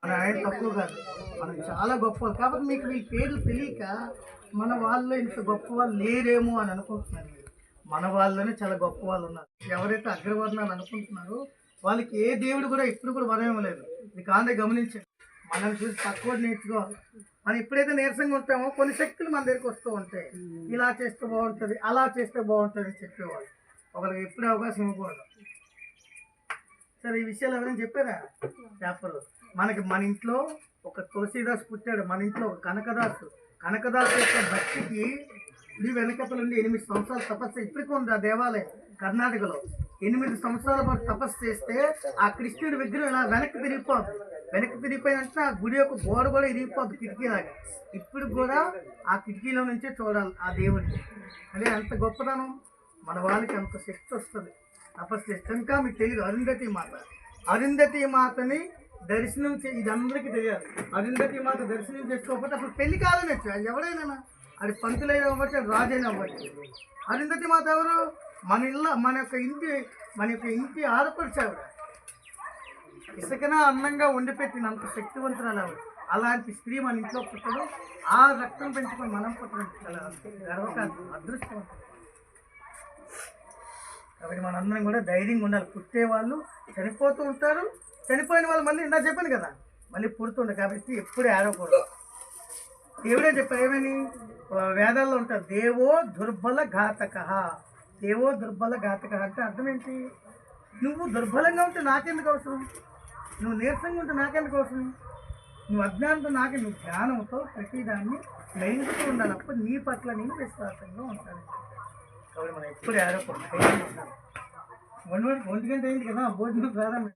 మన ఆయన తక్కువ కాదు, మనం చాలా గొప్ప. కాబట్టి మీకు మీ పేర్లు తెలియక మన వాళ్ళు ఇంత గొప్ప వాళ్ళు లేరేమో అని అనుకుంటున్నారు. మన వాళ్ళనే చాలా గొప్ప వాళ్ళు ఉన్నారు. ఎవరైతే అగ్రవర్ణాలు అనుకుంటున్నారో వాళ్ళకి ఏ దేవుడు కూడా ఇప్పుడు కూడా వరం ఇవ్వలేదు. ఇది కాదే గమనించండి. మనం చూసి తక్కువ నేర్చుకోవాలి. మనం ఎప్పుడైతే నీరసంగా ఉంటామో కొన్ని శక్తులు మన దగ్గరికి వస్తూ ఉంటాయి. ఇలా చేస్తే బాగుంటుంది, అలా చేస్తే బాగుంటుంది అని చెప్పేవాళ్ళు. ఒకరికి ఎప్పుడు అవకాశం ఇవ్వకూడదు. సరే, ఈ విషయాలు ఎవరైనా చెప్పారా? చెప్పరు. మన ఇంట్లో ఒక తులసీదాస్ పుట్టాడు, మన ఇంట్లో ఒక కనకదాసు యొక్క భక్తికి ఇది వెనకతలుండి 8 సంవత్సరాలు తపస్సు. ఇప్పటికీ ఉంది ఆ దేవాలయం కర్ణాటకలో. 8 సంవత్సరాల పాటు తపస్సు చేస్తే ఆ కృష్ణుడి విగ్రహం ఇలా వెనక్కి తిరిగిపోయిందంటే ఆ గుడి యొక్క గోడ కూడా ఇరిగిపోద్ది కిటికీలాగా. ఇప్పుడు కూడా ఆ కిటికీలో నుంచే చూడాలి ఆ దేవుడిని. అదే అంత గొప్పతనం. మన వాళ్ళకి అంత శక్తి వస్తుంది తపస్సు చేస్తే. ఇంకా మీకు తెలియదు అరుంధతి మాతని దర్శనం ఇది అందరికీ తెలియాలి. అరుంధతి మాత దర్శనం చేసుకోకపోతే అసలు పెళ్లి కాదని వచ్చి ఎవడైనా అది పంతులైన అవ్వచ్చు, అది రాజైనా అవ్వచ్చు. అరుంధతి మాత ఎవరు? మన యొక్క ఇంటి ఆడపడిచావు. ఇసుకన అందంగా వండిపెట్టిన అంత శక్తివంతురాలు ఆవిడ. అలాంటి స్త్రీ మన ఇంట్లో పుట్టడం, ఆ రక్తం పెంచుకొని మనం పుట్టడం చాలా గర్వకారణం, అదృష్టవంతం. కాబట్టి మనందరం కూడా ధైర్యంగా ఉండాలి. పుట్టేవాళ్ళు చనిపోతూ ఉంటారు, చనిపోయిన వాళ్ళు మళ్ళీ ఇందా చెప్పాను కదా మళ్ళీ పుడుతుండే. కాబట్టి ఎప్పుడు ఏడవకూడదు. దేవుడే చెప్పారు ఏమని? వేదాల్లో ఉంటారు, దేవో దుర్బల ఘాతక అంటే అర్థం ఏంటి? నువ్వు దుర్బలంగా ఉంటే నాకెందుకు అవసరం? నువ్వు నీరసంగా ఉంటే నాకెందుకు అవసరం? నువ్వు అజ్ఞానంతో నువ్వు జ్ఞానంతో ప్రతిదాన్ని గ్రహించుతూ ఉండాలి. అప్పుడు నీ పట్ల నేను విశ్వాసంగా ఉంటాను. కాబట్టి మనం ఎప్పుడు ఏడవకూడదు. 1 గంట అయింది కదా భోజనం ప్రారంభం.